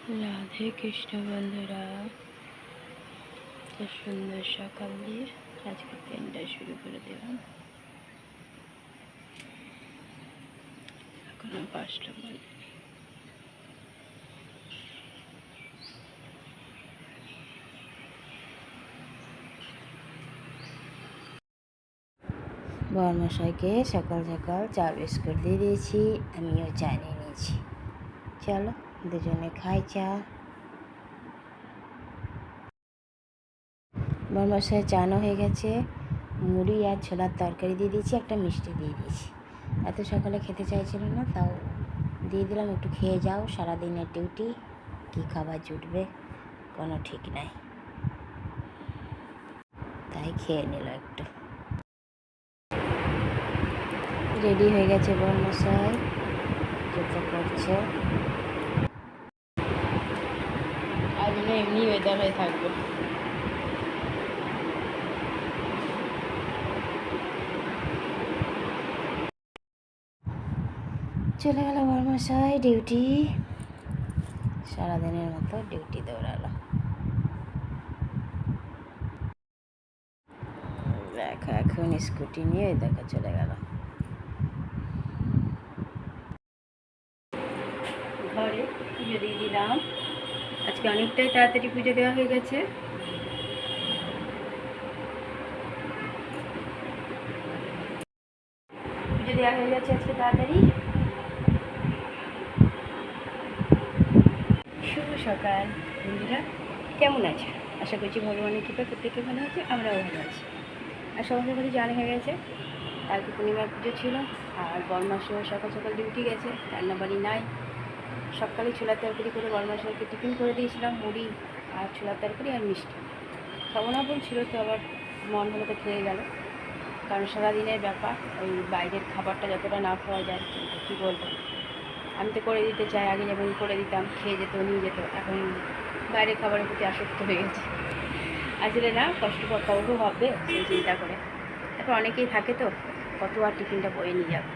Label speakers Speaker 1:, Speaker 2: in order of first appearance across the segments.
Speaker 1: রাধে কৃষ্ণ বন্ধুরা, তো সুন্দর সকাল দিয়ে আজকে দিনটা শুরু করে দিলাম। এখনো 5টা বাজে। বরমশাইকে সকাল সকাল চা বিস্কুট দিয়ে দিয়েছি, আমিও চা নিয়ে নিয়েছি। চলো দুজনে খাই চা। বরমশাই চানো হয়ে গেছে, মুড়ি আর ছোলার তরকারি দিয়ে দিয়েছি, একটা মিষ্টি দিয়ে দিয়েছি। এত সকালে খেতে চাইছিল না, তাও দিয়ে দিলাম। একটু খেয়ে যাও, সারাদিনের ডিউটি, কী খাবার জুটবে কোনো ঠিক নাই, তাই খেয়ে নিল একটু। রেডি হয়ে গেছে বরমশাই, যেতে করছে। আজ এমনি ওয়েদার হয়ে থাকবে। চলে গেল বরমশাই ডিউটি, সারাদিনের মতো ডিউটি দৌড়ালো। দেখো এখন স্কুটি নিয়ে দেখো চলে গেল। ঘরে পুজো দিয়ে দিলাম। আজকে অনেকটাই তাড়াতাড়ি পুজো দেওয়া হয়ে গেছে। পুজো দেওয়া হয়ে গেছে আজকে তাড়াতাড়ি। শুভ সকাল বন্ধুরা, কেমন আছে? আশা করছি ভগবানের কৃপা প্রত্যেকে ভালো আছে, আমরাও ভালো আছি। আর সমস্ত কিছু জানা হয়ে গেছে। কালকে পূর্ণিমার পুজো ছিল, আর বরমাসও সকাল সকাল ডিউটি গেছে, রান্নাবাড়ি নাই। সকালে ছোলার তরকারি করে বরমাসকে টিফিন করে দিয়েছিলাম, মুড়ি আর ছোলার তরকারি আর মিষ্টি। খাবো না বলছিল, তো আবার মন হলো তো খেয়ে গেল। কারণ সারাদিনের ব্যাপার, ওই বাইরের খাবারটা যতটা না খাওয়া যায়, কিন্তু কী বলবো, আমি তো করে দিতে চাই, আগে যেমন করে দিতাম, খেয়ে যেত নিয়ে যেত, এখন বাইরের খাবারের প্রতি আসক্ত হয়ে গেছে। আসলে না, কষ্ট করবো ভাববে সেই চিন্তা করে। তারপর অনেকেই থাকে তো, কত আর টিফিনটা বয়ে নিয়ে যাবে,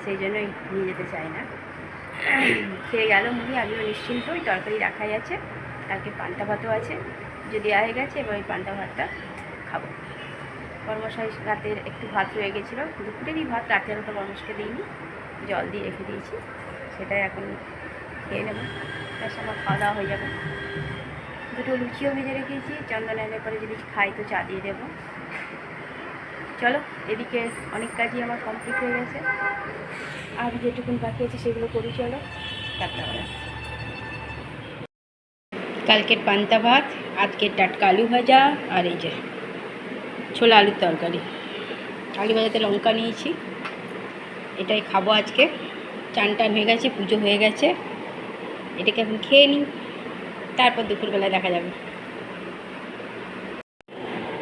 Speaker 1: সেই জন্যই নিয়ে যেতে চাই না। খেয়ে গেল মুড়ি, আমিও নিশ্চিন্ত। ওই তরকারি রাখাই আছে, কালকে পান্তা ভাতও আছে, যদি আয়ে গেছে, এবার ওই পান্তা ভাতটা খাবো। কর্মশাই রাতের একটু ভাত রয়ে গেছিলো, দুপুরেরই ভাত, রাতে আলোটা কর্মশকে দিইনি, জল দিয়ে রেখে দিয়েছি, সেটাই এখন খেয়ে নেব। তার সময় খাওয়া দাওয়া হয়ে যাবে। দুটো লুচিও ভেজে রেখেছি, চন্দন এলে পরে যদি খাই তো চা দিয়ে দেবো। চলো, এদিকে অনেক কাজই আমার কমপ্লিট হয়ে গেছে, আর যেটুকুন বাকি আছে সেগুলো করি। চলো, তারপরে আবার আসছি। কালকের পান্তা ভাত, আজকের টাটকা আলু ভাজা, আর এই যে ছোলা আলুর তরকারি। আলু ভাজাতে লঙ্কা নিয়েছি, এটাই খাবো আজকে। চান টান হয়ে গেছে, পুজো হয়ে গেছে, এটাকে এখন খেয়ে নিই, তারপর দুপুরবেলায় দেখা যাবে।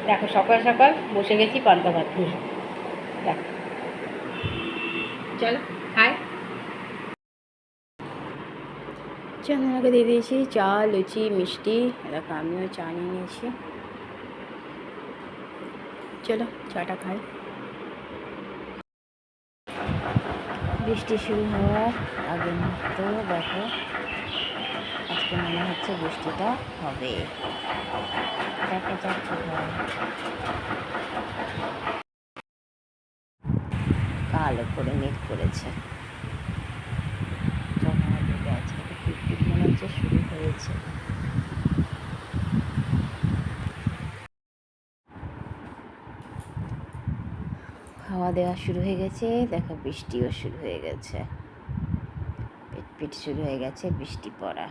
Speaker 1: দেখো সকাল সকাল বসে গেছি পান্তা ভাত নিয়ে, দেখো। চলো খাই। চন্দনাকে দিয়ে দিয়েছি চা, লুচি, মিষ্টি। দেখো আমিও চা নিয়ে নিয়েছি। চলো চাটা খাই। বৃষ্টি শুরু হওয়ার আগের মুহূর্ত দেখো, আজকে মনে হচ্ছে বৃষ্টিটা হবে, দেখা যাক কি হয়। কালো করে মেঘ করেছে, মনে হচ্ছে শুরু হয়েছে। খাওয়া দাওয়া শুরু হয়ে গেছে, দেখো বৃষ্টিও শুরু হয়ে গেছে, পিট শুরু হয়ে গেছে বৃষ্টি পড়া।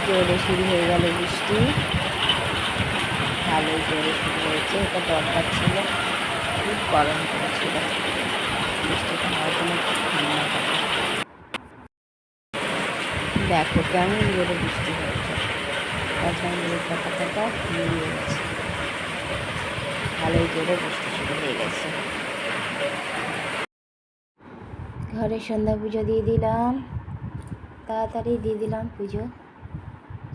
Speaker 1: জোরে শুরু হয়ে গেল বৃষ্টি, ভালোই জোরে শুরু হয়েছে। এটা দরকার ছিল, খুব গরম করেছিল, বৃষ্টিটা হওয়ার জন্য খুব ঠান্ডা থাকে। দেখো কেমন জোরে বৃষ্টি হয়েছে, গাছগুলোর পাতা মিলিয়ে গেছে, ভালোই জোরে বৃষ্টি শুরু হয়ে গেছে। ঘরে সন্ধ্যা পুজো দিয়ে দিলাম, তাড়াতাড়ি দিয়ে দিলাম পুজো,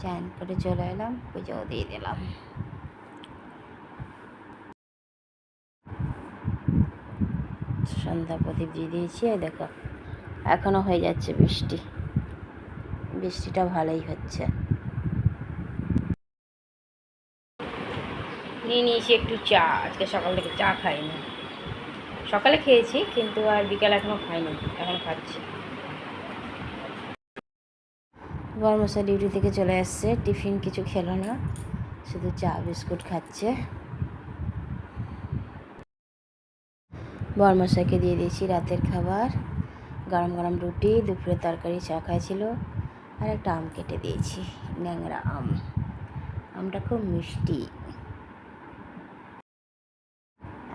Speaker 1: চান করে চলে এলাম, পুজোও দিয়ে দিলাম। সন্ধ্যা প্রদীপ দিয়ে দিয়েছি। আর দেখো এখনও হয়ে যাচ্ছে বৃষ্টি, বৃষ্টিটা ভালোই হচ্ছে। নিয়ে নিয়েছি একটু চা, আজকে সকাল থেকে চা খাইনি। সকালে খেয়েছি কিন্তু আর বিকাল এখনও খাইনি, এখন খাচ্ছি। বর্মশাই ডিউটি থেকে চলে আসছে, টিফিন কিছু খেলো না, শুধু চা বিস্কুট খাচ্ছে। বর্মশাইকে দিয়ে দিয়েছি রাতের খাবার, গরম গরম রুটি, দুপুরে তরকারি, চা খাইছিল, আর একটা আম কেটে দিয়েছি, ন্যাংরা আম। আমটা খুব মিষ্টি।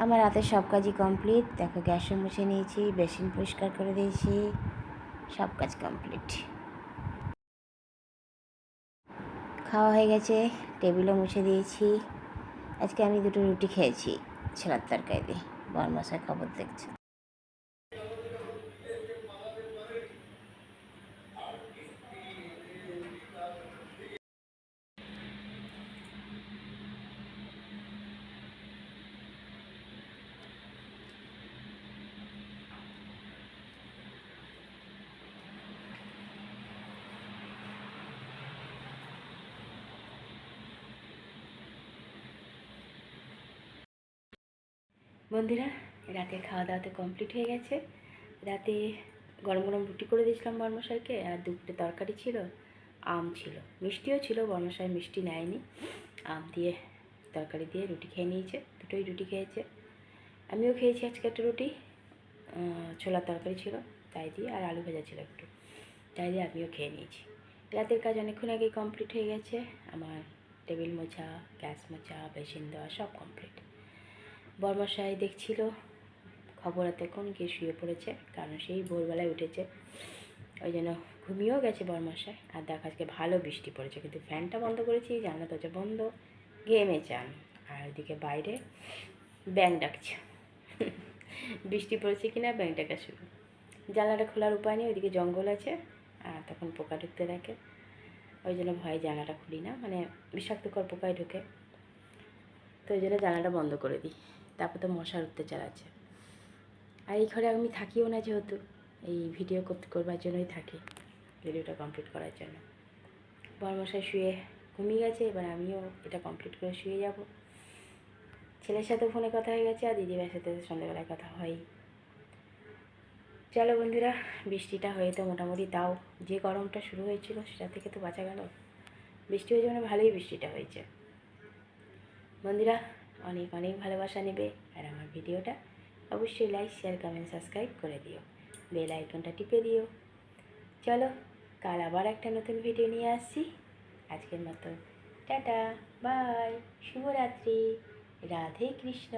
Speaker 1: আমার রাতের সব কাজই কমপ্লিট। দেখো গ্যাসও মুছে নিয়েছি, বেসিন পরিষ্কার করে দিয়েছি, সব কাজ কমপ্লিট। খাওয়া হয়ে গেছে, টেবিলও মুছে দিয়েছি। আজকে আমি 2টো রুটি খেয়েছি ছোলার তরকারি দিয়ে। বরমশাই খবর দেখছে। বন্ধুরা, রাতের খাওয়া দাওয়া তো কমপ্লিট হয়ে গেছে। রাতে গরম গরম রুটি করে দিয়েছিলাম বর্মশাইকে, আর দুপুরে তরকারি ছিল, আম ছিল, মিষ্টিও ছিল। বর্মশাই মিষ্টি নেয়নি, আম দিয়ে তরকারি দিয়ে রুটি খেয়ে নিয়েছে, দুটোই রুটি খেয়েছে। আমিও খেয়েছি আজকে একটা রুটি, ছোলার তরকারি ছিল তাই দিয়ে, আর আলু ভাজা ছিল একটু, তাই দিয়ে আমিও খেয়ে নিয়েছি। রাতের কাজ অনেকক্ষণ আগেই কমপ্লিট হয়ে গেছে। আমার টেবিল মোছা, গ্যাস মোছা, বেসিন দেওয়া সব কমপ্লিট। বর্মশাই দেখছিল খবর এতক্ষণ, গিয়ে শুয়ে পড়েছে, কারণ সেই ভোরবেলায় উঠেছে, ওই জন্য ঘুমিয়েও গেছে বর্মশাই। আর দেখ আজকে ভালো বৃষ্টি পড়েছে, কিন্তু ফ্যানটা বন্ধ করেছি, জানলা দরজা বন্ধ, ঘেমে চান। আর ওইদিকে বাইরে ব্যাঙ ডাকছে। বৃষ্টি পড়েছে কিনা ব্যাঙ ডাকা শুরু। জানলাটা খোলার উপায় নেই, ওইদিকে জঙ্গল আছে, আর তখন পোকা ঢুকতে থাকে, ওই জন্য ভয়ে জানলাটা খুলি না, মানে বিষাক্তকর পোকায় ঢুকে, তো ওই জন্য জানলাটা বন্ধ করে দিই। তারপর তো মশার অত্যাচার আছে। আর এই ঘরে আমি থাকিও না, যেহেতু এই ভিডিও করবার জন্যই থাকি, ভিডিওটা কমপ্লিট করার জন্য। বরমশাই শুয়ে ঘুমিয়ে গেছে, এবার আমিও এটা কমপ্লিট করে শুয়ে যাব। ছেলের সাথে ফোনে কথা হয়ে গেছে, আর দিদিভাইয়ের সাথে সন্ধ্যেবেলায় কথা হয়। চলো বন্ধুরা, বৃষ্টিটা হয়ে তো মোটামুটি, তাও যে গরমটা শুরু হয়েছিল সেটা থেকে তো বাঁচা গেল। বৃষ্টি হয়েছে মানে ভালোই বৃষ্টিটা হয়েছে। বন্ধুরা, অনেক অনেক ভালোবাসা নেবে, আর আমার ভিডিওটা অবশ্যই লাইক, শেয়ার, কমেন্ট, সাবস্ক্রাইব করে দিও, বেল আইকনটা টিপে দিও। চলো, কাল আবার একটা নতুন ভিডিও নিয়ে আসছি। আজকের মতো টাটা, বাই, শুভরাত্রি, রাধে কৃষ্ণ।